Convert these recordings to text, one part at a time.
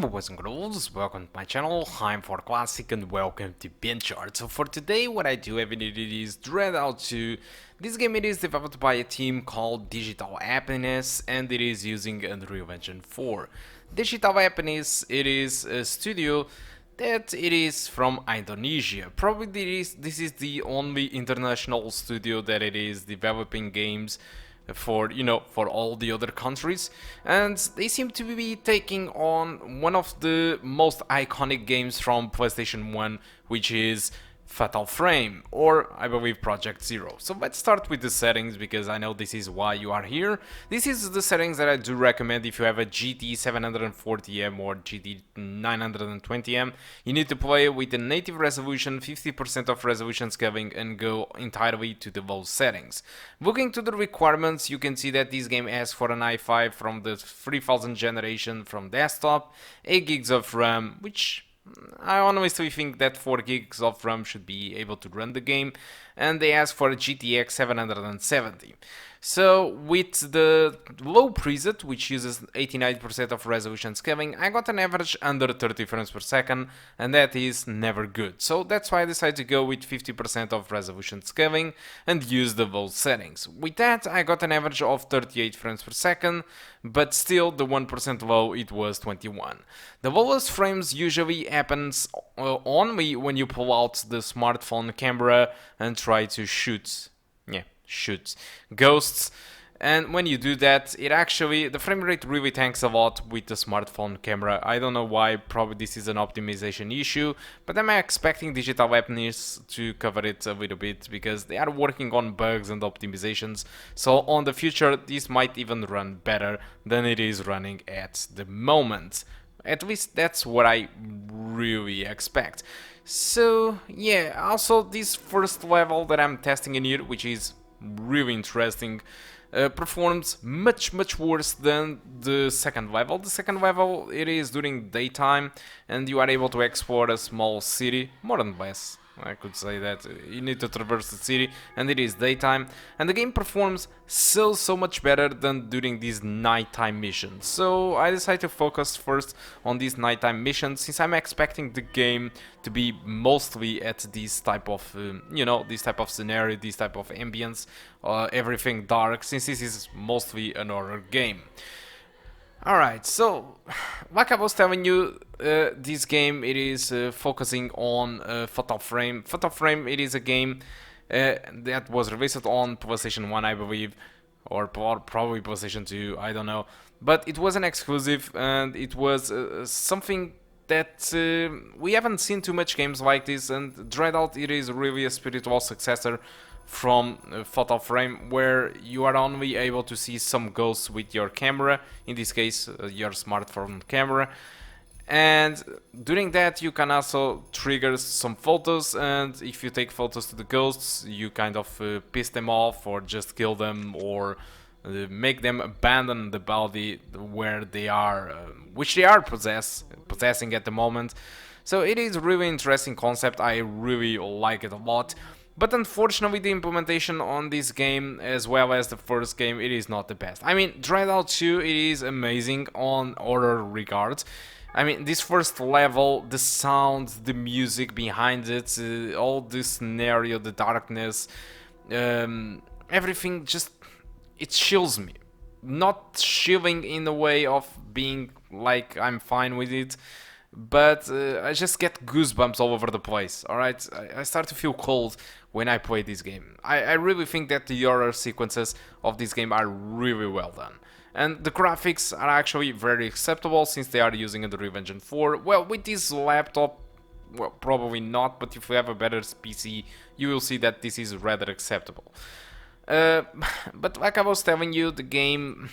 boys and girls, welcome to my channel. I'm For Classic and welcome to BenchART. So for today what I do have in it is DreadOut 2. This game it is developed by a team called Digital Happiness and it is using Unreal Engine 4. Digital Happiness it is a studio that it is from Indonesia. Probably this is the only international studio that it is developing games for for all the other countries, and they seem to be taking on one of the most iconic games from PlayStation 1, which is Fatal Frame, or I believe Project Zero. So let's start with the settings, because I know this is why you are here. This is the settings that I do recommend if you have a GT 740M or GT 920M. You need to play with the native resolution, 50% of resolution scaling, and go entirely to the low settings. Looking to the requirements, you can see that this game asks for an i5 from the 3000 generation from desktop, 8 gigs of RAM, which I honestly think that 4 gigs of RAM should be able to run the game, and they ask for a GTX 770. So with the low preset, which uses 89% of resolution scaling, I got an average under 30 frames per second, and that is never good. So that's why I decided to go with 50% of resolution scaling and use the low settings. With that, I got an average of 38 frames per second, but still the 1% low, it was 21. The lowest frames usually happens only when you pull out the smartphone camera and try to shoot ghosts, and when you do that, the frame rate really tanks a lot with the smartphone camera. I don't know why, probably this is an optimization issue, but I'm expecting Digital Happiness to cover it a little bit, because they are working on bugs and optimizations, so on the future this might even run better than it is running at the moment. At least that's what I really expect. So yeah, also this first level that I'm testing in here, which is really interesting, performs much worse than the second level. The second level, it is during daytime and you are able to explore a small city, more or less. I could say that you need to traverse the city and it is daytime, and the game performs so much better than during these nighttime missions. So I decided to focus first on these nighttime missions, since I'm expecting the game to be mostly at this type of this type of scenario, this type of ambience, everything dark, since this is mostly an horror game. Alright, so like I was telling you, this game it is focusing on Fatal Frame. Fatal Frame, it is a game that was released on PlayStation 1, I believe, or probably PlayStation 2, I don't know. But it was an exclusive, and it was something that we haven't seen too much games like this, and DreadOut, it is really a spiritual successor from Fatal Frame, where you are only able to see some ghosts with your camera, in this case your smartphone camera, and during that you can also trigger some photos, and if you take photos to the ghosts you kind of piss them off or just kill them, or make them abandon the body where they are, which they are possessing at the moment. So it is a really interesting concept, I really like it a lot. But unfortunately, the implementation on this game, as well as the first game, it is not the best. I mean, DreadOut 2, it is amazing on horror regards. I mean, this first level, the sound, the music behind it, all the scenario, the darkness, everything just, it chills me. Not chilling in the way of being like I'm fine with it, but I just get goosebumps all over the place. Alright, I start to feel cold when I play this game. I really think that the horror sequences of this game are really well done. And the graphics are actually very acceptable, since they are using Unreal Engine 4. Well, with this laptop, well, probably not, but if you have a better PC, you will see that this is rather acceptable. But like I was telling you, the game,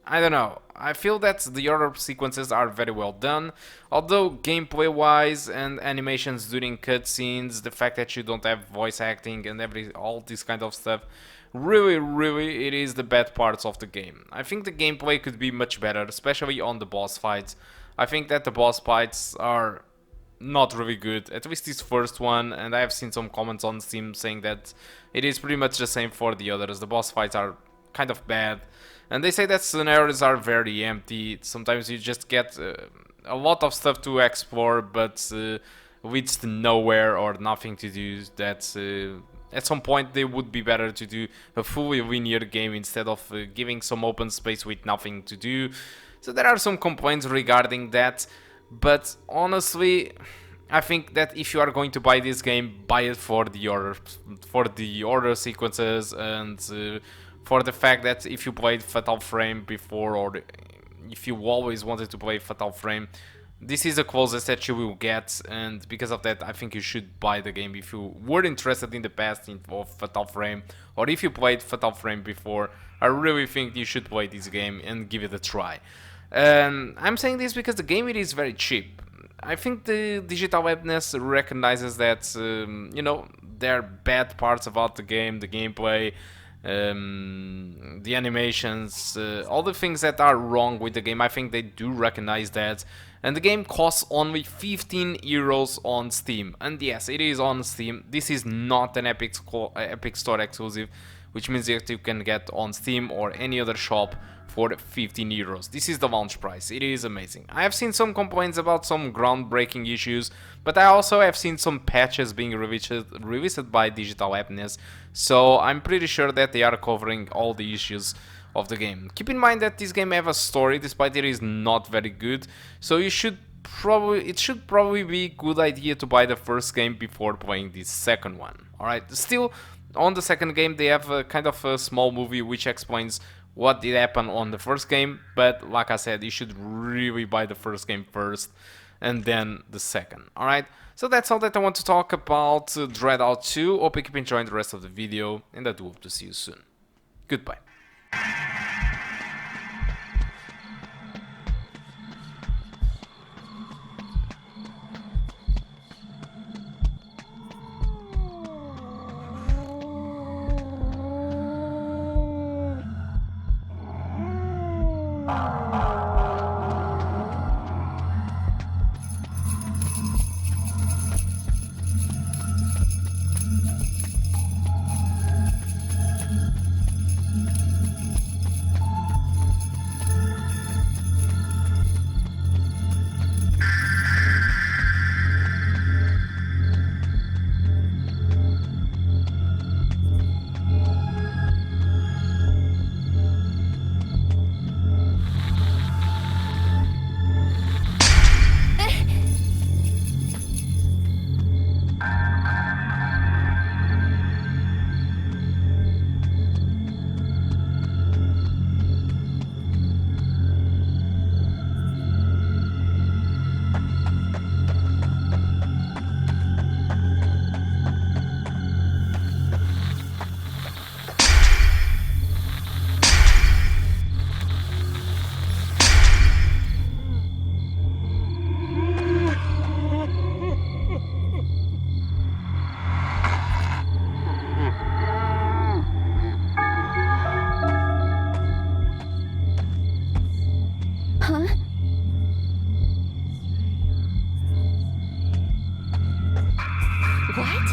I don't know, I feel that the horror sequences are very well done, although gameplay wise and animations during cutscenes, the fact that you don't have voice acting and all this kind of stuff, really it is the bad parts of the game. I think the gameplay could be much better, especially on the boss fights. I think that the boss fights are not really good, at least this first one, and I have seen some comments on Steam saying that it is pretty much the same for the others. The boss fights are kind of bad, and they say that scenarios are very empty. Sometimes you just get a lot of stuff to explore, but with nowhere or nothing to do. That's at some point they would be better to do a fully linear game instead of giving some open space with nothing to do. So there are some complaints regarding that, but honestly, I think that if you are going to buy this game, buy it for the order sequences and for the fact that if you played Fatal Frame before, or if you always wanted to play Fatal Frame, this is the closest that you will get, and because of that I think you should buy the game if you were interested in the past of Fatal Frame, or if you played Fatal Frame before. I really think you should play this game and give it a try. I'm saying this because the game, it is very cheap. I think the Digital Webness recognizes that, you know, there are bad parts about the game, the gameplay, the animations, all the things that are wrong with the game. I think they do recognize that, and the game costs only 15 euros on Steam. And yes, it is on Steam. This is not an Epic Store exclusive, which means that you can get on Steam or any other shop for 15 euros. This is the launch price. It is amazing. I have seen some complaints about some groundbreaking issues, but I also have seen some patches being released by Digital Happiness, so I'm pretty sure that they are covering all the issues of the game. Keep in mind that this game have a story, despite it is not very good, so it should probably be a good idea to buy the first game before playing the second one. Alright, still, on the second game they have a kind of a small movie which explains what did happen on the first game, but like I said, you should really buy the first game first and then the second. Alright, so that's all that I want to talk about DreadOut 2. Hope you keep enjoying the rest of the video, and I do hope to see you soon. Goodbye. What?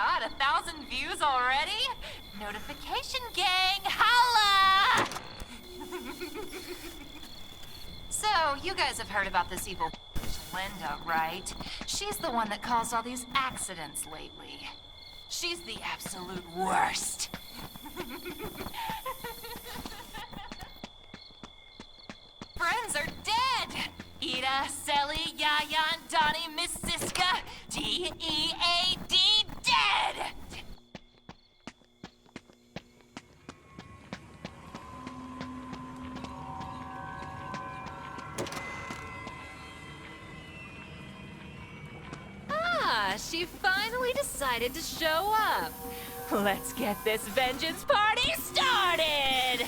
god, 1,000 views already? Notification gang, holla! So, you guys have heard about this evil bitch, Linda, right? She's the one that caused all these accidents lately. She's the absolute worst. Friends are dead! Ida, Selly, Yaya, and Donnie, Miss Siska, D-E-A-D, dead! Ah, she finally decided to show up. Let's get this vengeance party started!